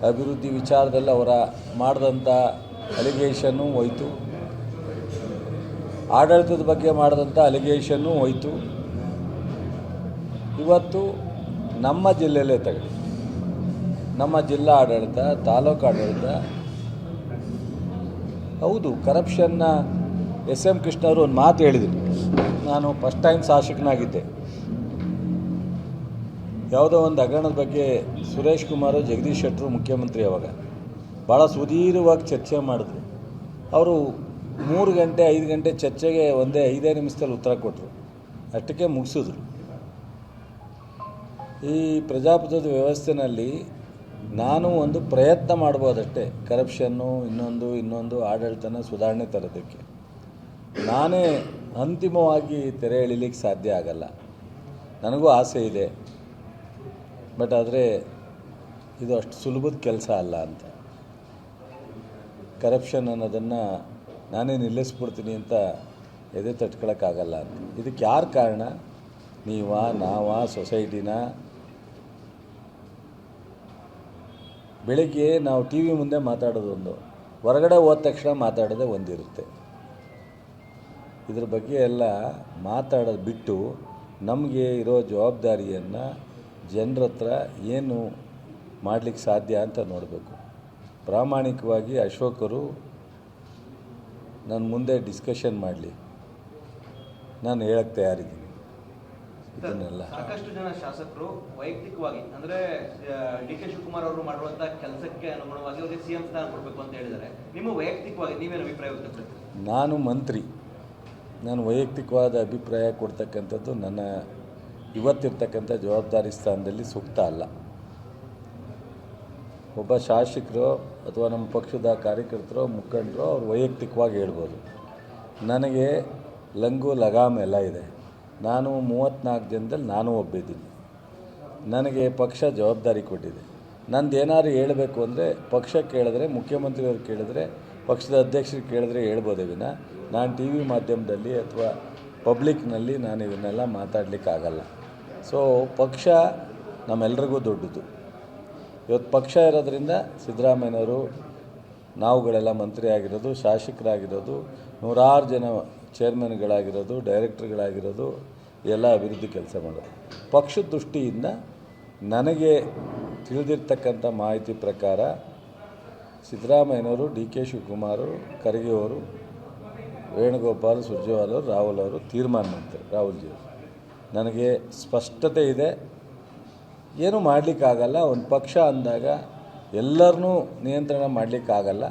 ಅಭಿವೃದ್ಧಿ ವಿಚಾರದಲ್ಲಿ ಅವರ ಮಾಡಿದಂಥ ಅಲಿಗೇಷನ್ನು ಹೋಯಿತು, ಆಡಳಿತದ ಬಗ್ಗೆ ಮಾಡಿದಂಥ ಅಲಿಗೇಷನ್ನು ಹೋಯಿತು. ಇವತ್ತು ನಮ್ಮ ಜಿಲ್ಲೆಯಲ್ಲೇ ತಗೊಳ್ಳಿ, ನಮ್ಮ ಜಿಲ್ಲಾ ಆಡಳಿತ, ತಾಲೂಕು ಆಡಳಿತ, ಹೌದು ಕರಪ್ಷನ್ನ ಎಸ್.ಎಂ. ಕೃಷ್ಣ ಅವರು ಒಂದು ಮಾತು ಹೇಳಿದರು. ನಾನು ಫಸ್ಟ್ ಟೈಮ್ ಶಾಸಕನಾಗಿದ್ದೆ. ಯಾವುದೋ ಒಂದು ಹಗರಣದ ಬಗ್ಗೆ ಸುರೇಶ್ ಕುಮಾರು, ಜಗದೀಶ್ ಶೆಟ್ಟರು ಮುಖ್ಯಮಂತ್ರಿ ಅವಾಗ ಭಾಳ ಸುದೀರ್ಘವಾಗಿ ಚರ್ಚೆ ಮಾಡಿದ್ರು. ಅವರು 3 ಗಂಟೆ 5 ಗಂಟೆ ಚರ್ಚೆಗೆ 5 ನಿಮಿಷದಲ್ಲಿ ಉತ್ತರ ಕೊಟ್ಟರು, ಅಷ್ಟಕ್ಕೆ ಮುಗಿಸಿದ್ರು. ಈ ಪ್ರಜಾಪ್ರಭುತ್ವದ ವ್ಯವಸ್ಥೆಯಲ್ಲಿ ನಾನು ಒಂದು ಪ್ರಯತ್ನ ಮಾಡ್ಬೋದಷ್ಟೇ, ಕರಪ್ಷನ್ನು ಇನ್ನೊಂದು ಆಡಳಿತನ ಸುಧಾರಣೆ ತರೋದಕ್ಕೆ. ನಾನೇ ಅಂತಿಮವಾಗಿ ತೆರೆ ಎಳಿಲಿಕ್ಕೆ ಸಾಧ್ಯ ಆಗಲ್ಲ. ನನಗೂ ಆಸೆ ಇದೆ, ಬಟ್ ಆದರೆ ಇದು ಅಷ್ಟು ಸುಲಭದ ಕೆಲಸ ಅಲ್ಲ ಅಂತ. ಕರಪ್ಷನ್ ಅನ್ನೋದನ್ನು ನಾನೇ ನಿಲ್ಲಿಸ್ಬಿಡ್ತೀನಿ ಅಂತ ಎದೆ ತಟ್ಕೊಳಕ್ಕಾಗಲ್ಲ ಅಂತ. ಇದಕ್ಕೆ ಯಾರು ಕಾರಣ? ನಾವ ಸೊಸೈಟಿನ? ಬೆಳಗ್ಗೆ ನಾವು ಟಿ ವಿ ಮುಂದೆ ಮಾತಾಡೋದೊಂದು, ಹೊರಗಡೆ ಹೋದ ತಕ್ಷಣ ಮಾತಾಡೋದೇ ಒಂದಿರುತ್ತೆ. ಇದ್ರ ಬಗ್ಗೆ ಎಲ್ಲ ಮಾತಾಡೋದು ಬಿಟ್ಟು ನಮಗೆ ಇರೋ ಜವಾಬ್ದಾರಿಯನ್ನು ಜನರ ಹತ್ರ ಏನು ಮಾಡಲಿಕ್ಕೆ ಸಾಧ್ಯ ಅಂತ ನೋಡಬೇಕು. ಪ್ರಾಮಾಣಿಕವಾಗಿ ಅಶೋಕರು ನನ್ನ ಮುಂದೆ ಡಿಸ್ಕಷನ್ ಮಾಡಲಿ, ನಾನು ಹೇಳಕ್ಕೆ ತಯಾರಿದ್ದೀನಿ. ಇದನ್ನೆಲ್ಲ ಸಾಕಷ್ಟು ಜನ ಶಾಸಕರು ವೈಯಕ್ತಿಕವಾಗಿ ಅಂದರೆ ಡಿ.ಕೆ. ಶಿವಕುಮಾರ್ ಅವರು ಮಾಡುವಂಥ ಕೆಲಸಕ್ಕೆ ಅನುಗುಣವಾಗಿ ಅವರಿಗೆ CM ಸ್ಥಾನ ಕೊಡಬೇಕು ಅಂತ ಹೇಳಿದ್ದಾರೆ. ನಿಮ್ಮ ವೈಯಕ್ತಿಕವಾಗಿ ನೀವೇನು ಅಭಿಪ್ರಾಯ ವ್ಯಕ್ತಪಡಿಸ್ತೀರಿ? ನಾನು ಮಂತ್ರಿ, ನಾನು ವೈಯಕ್ತಿಕವಾದ ಅಭಿಪ್ರಾಯ ಕೊಡ್ತಕ್ಕಂಥದ್ದು ನನ್ನ ಇವತ್ತಿರ್ತಕ್ಕಂಥ ಜವಾಬ್ದಾರಿ ಸ್ಥಾನದಲ್ಲಿ ಸೂಕ್ತ ಅಲ್ಲ. ಒಬ್ಬ ಶಾಸಕರು ಅಥವಾ ನಮ್ಮ ಪಕ್ಷದ ಕಾರ್ಯಕರ್ತರು, ಮುಖಂಡರು ಅವ್ರು ವೈಯಕ್ತಿಕವಾಗಿ ಹೇಳ್ಬೋದು. ನನಗೆ ಲಂಗು ಲಗಾಮ್ ಎಲ್ಲ ಇದೆ. ನಾನು 34 ಜನದಲ್ಲಿ ನಾನು ಒಬ್ಬಿದ್ದೀನಿ. ನನಗೆ ಪಕ್ಷ ಜವಾಬ್ದಾರಿ ಕೊಟ್ಟಿದೆ. ನಂದೇನಾದ್ರು ಹೇಳಬೇಕು ಅಂದರೆ ಪಕ್ಷ ಕೇಳಿದ್ರೆ, ಮುಖ್ಯಮಂತ್ರಿಯವ್ರು ಕೇಳಿದ್ರೆ, ಪಕ್ಷದ ಅಧ್ಯಕ್ಷರು ಕೇಳಿದ್ರೆ ಹೇಳ್ಬೋದೇ ವಿನ ನಾನು ಟಿ ವಿ ಮಾಧ್ಯಮದಲ್ಲಿ ಅಥವಾ ಪಬ್ಲಿಕ್ನಲ್ಲಿ ನಾನು ಇವನ್ನೆಲ್ಲ ಮಾತಾಡಲಿಕ್ಕಾಗಲ್ಲ. ಸೊ ಪಕ್ಷ ನಮ್ಮೆಲ್ರಿಗೂ ದೊಡ್ಡದು. ಇವತ್ತು ಪಕ್ಷ ಇರೋದ್ರಿಂದ ಸಿದ್ದರಾಮಯ್ಯನವರು, ನಾವುಗಳೆಲ್ಲ ಮಂತ್ರಿ ಆಗಿರೋದು, ಶಾಸಕರಾಗಿರೋದು, ನೂರಾರು ಜನ ಚೇರ್ಮನ್ಗಳಾಗಿರೋದು, ಡೈರೆಕ್ಟರ್ಗಳಾಗಿರೋದು, ಎಲ್ಲ ಅಭಿವೃದ್ಧಿ ಕೆಲಸ ಮಾಡೋದು. ಪಕ್ಷದ ದೃಷ್ಟಿಯಿಂದ ನನಗೆ ತಿಳಿದಿರ್ತಕ್ಕಂಥ ಮಾಹಿತಿ ಪ್ರಕಾರ ಸಿದ್ದರಾಮಯ್ಯನವರು, ಡಿ.ಕೆ. ಶಿವಕುಮಾರ್, ಖರ್ಗೆ ಅವರು, ವೇಣುಗೋಪಾಲ್, ಸುರ್ಜೇವಾಲ, ರಾಹುಲ್ ಅವರು ತೀರ್ಮಾನ ಮಾಡ್ತಾರೆ. ರಾಹುಲ್ಜಿ ಅವರು, ನನಗೆ ಸ್ಪಷ್ಟತೆ ಇದೆ. ಏನೂ ಮಾಡಲಿಕ್ಕಾಗಲ್ಲ. ಒಂದು ಪಕ್ಷ ಅಂದಾಗ ಎಲ್ಲರನ್ನೂ ನಿಯಂತ್ರಣ ಮಾಡಲಿಕ್ಕಾಗಲ್ಲ.